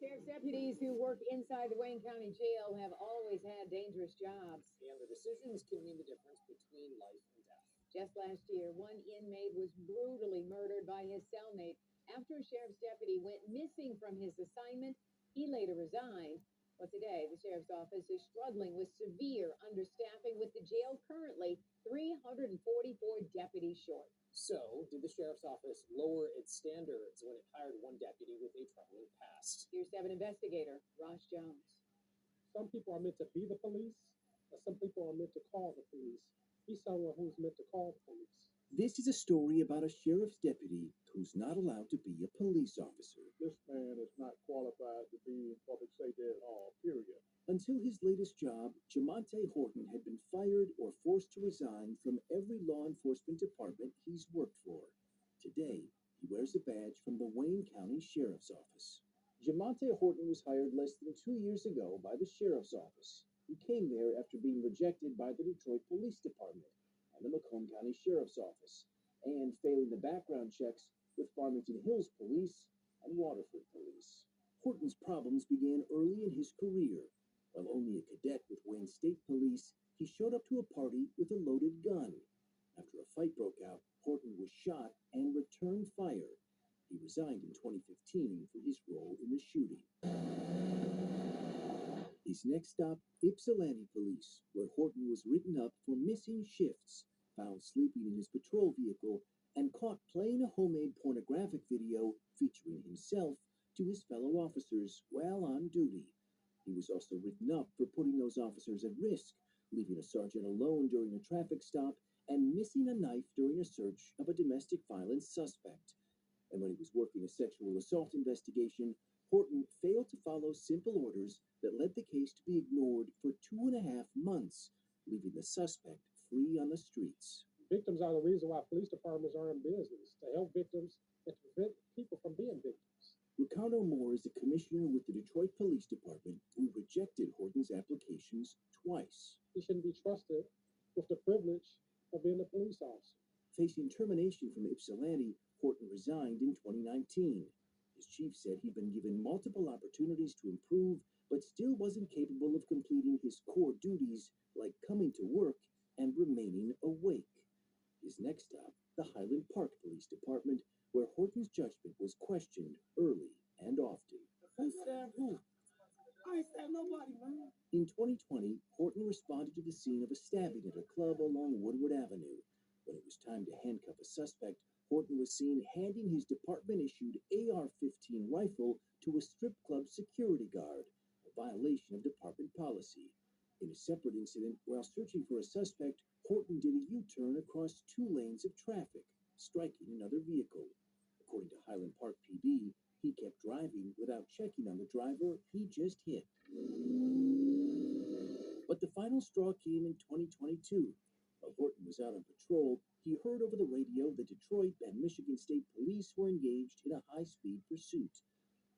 Sheriff's deputies who work inside the Wayne County Jail have always had dangerous jobs. And the decisions can mean the difference between life and death. Just last year, one inmate was brutally murdered by his cellmate after a sheriff's deputy went missing from his assignment. He later resigned. But today, the sheriff's office is struggling with severe understaffing, with the jail currently 344 deputies short. So, did the sheriff's office lower its standards when it hired one deputy with a troubling past? Here's 7 investigator Ross Jones. Some people are meant to be the police, and some people are meant to call the police. He's someone who's meant to call the police. This is a story about a sheriff's deputy who's not allowed to be a police officer. This man is not qualified to be public safety at all, period. Until his latest job, Jamonte Horton had been fired or forced to resign from every law enforcement department he's worked for. Today, he wears a badge from the Wayne County Sheriff's Office. Jamonte Horton was hired less than 2 years ago by the Sheriff's Office. He came there after being rejected by the Detroit Police Department and the Macomb County Sheriff's Office, and failing the background checks with Farmington Hills Police and Waterford Police. Horton's problems began early in his career. While only a cadet with Wayne State Police, he showed up to a party with a loaded gun. After a fight broke out, Horton was shot and returned fire. He resigned in 2015 for his role in the shooting. His next stop, Ypsilanti Police, where Horton was written up for missing shifts, found sleeping in his patrol vehicle, and caught playing a homemade pornographic video featuring himself to his fellow officers while on duty. He was also written up for putting those officers at risk, leaving a sergeant alone during a traffic stop and missing a knife during a search of a domestic violence suspect. And when he was working a sexual assault investigation, Horton failed to follow simple orders that led the case to be ignored for 2.5 months, leaving the suspect free on the streets. Victims are the reason why police departments are in business, to help victims and to prevent people from being victims. Ricardo Moore is the commissioner with the Detroit Police Department who rejected Horton's applications twice. He shouldn't be trusted with the privilege of being a police officer. Facing termination from Ypsilanti, Horton resigned in 2019. His chief said he'd been given multiple opportunities to improve, but still wasn't capable of completing his core duties like coming to work and remaining awake. His next stop, the Highland Park Police Department, where Horton's judgment was questioned early and often. Who stabbed who? I ain't stabbed nobody, man. In 2020, Horton responded to the scene of a stabbing at a club along Woodward Avenue. When it was time to handcuff a suspect, Horton was seen handing his department-issued AR-15 rifle to a strip club security guard, a violation of department policy. In a separate incident, while searching for a suspect, Horton did a U-turn across 2 lanes of traffic, striking another vehicle. According to Highland Park PD, he kept driving without checking on the driver he just hit. But the final straw came in 2022. While Horton was out on patrol, he heard over the radio that Detroit and Michigan State Police were engaged in a high-speed pursuit.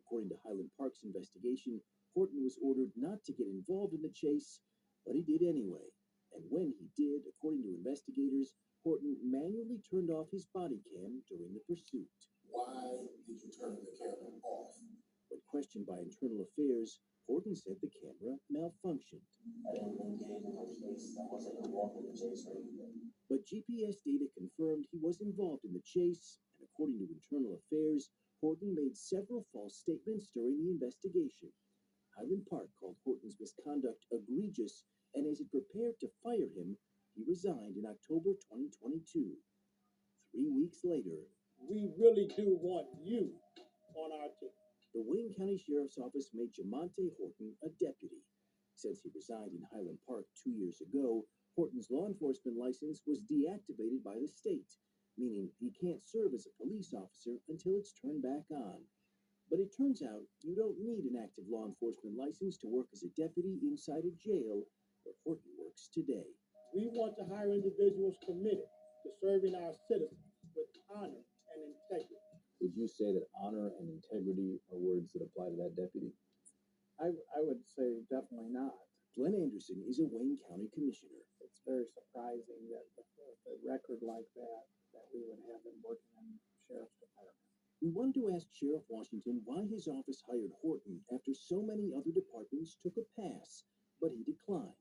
According to Highland Park's investigation, Horton was ordered not to get involved in the chase, but he did anyway. And when he did, according to investigators, Horton manually turned off his body cam during the pursuit. Why did you turn the camera off? When questioned by Internal Affairs, Horton said the camera malfunctioned. I didn't engage in a chase. I wasn't involved in the chase or anything. But GPS data confirmed he was involved in the chase, and according to Internal Affairs, Horton made several false statements during the investigation. Highland Park called Horton's misconduct egregious, and as it prepared to fire him, he resigned in October 2022. 3 weeks later, We really do want you on our team. the Wayne County Sheriff's Office made Jamonte Horton a deputy. Since he resigned in Highland Park 2 years ago, Horton's law enforcement license was deactivated by the state, meaning he can't serve as a police officer until it's turned back on. But it turns out you don't need an active law enforcement license to work as a deputy inside a jail where Horton works today. We want to hire individuals committed to serving our citizens with honor and integrity. Would you say that honor and integrity are words that apply to that deputy? I would say definitely not. Glenn Anderson is a Wayne County commissioner. It's very surprising that with a record like that we would have him working in the sheriff's department. We wanted to ask Sheriff Washington why his office hired Horton after so many other departments took a pass, but he declined.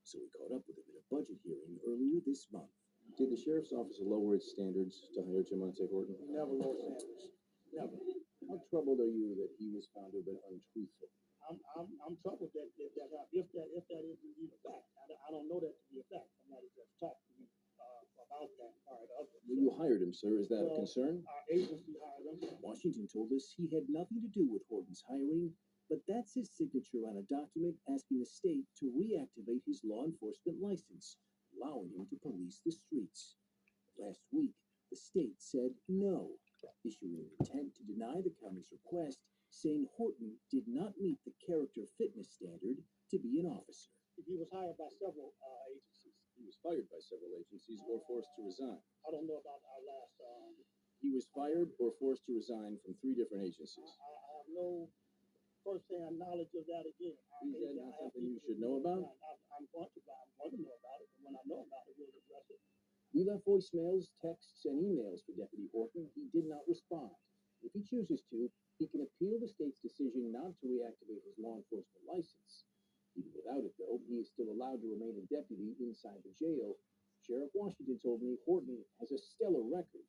So we caught up with him at a budget hearing earlier this month. Did the sheriff's office lower its standards to hire Jamonte Horton? Never low standards. Never. How troubled are you that he was found to have been untruthful? I'm troubled that if that is indeed a fact. I don't know that to be a fact. Somebody just talked to me about that part of it. Well, you hired him, sir. Is that a Well, concern? Our agency hired him. Washington told us he had nothing to do with Horton's hiring, but that's his signature on a document asking the state to reactivate his law enforcement license, allowing him to police the streets. Last week, the state said no, issuing an intent to deny the county's request, saying Horton did not meet the character fitness standard to be an officer. He was hired by several agencies. He was fired by several agencies or forced to resign. I don't know about our last. He was fired or forced to resign from 3 different agencies. I have no first-hand knowledge of that again. Is that not something you should know about? I'm going to know about it, and when I know about it, we'll address it. We left voicemails, texts, and emails for Deputy Horton. He did not respond. If he chooses to, he can appeal the state's decision not to reactivate his law enforcement license. Even without it, though, he is still allowed to remain a deputy inside the jail. Sheriff Washington told me Horton has a stellar record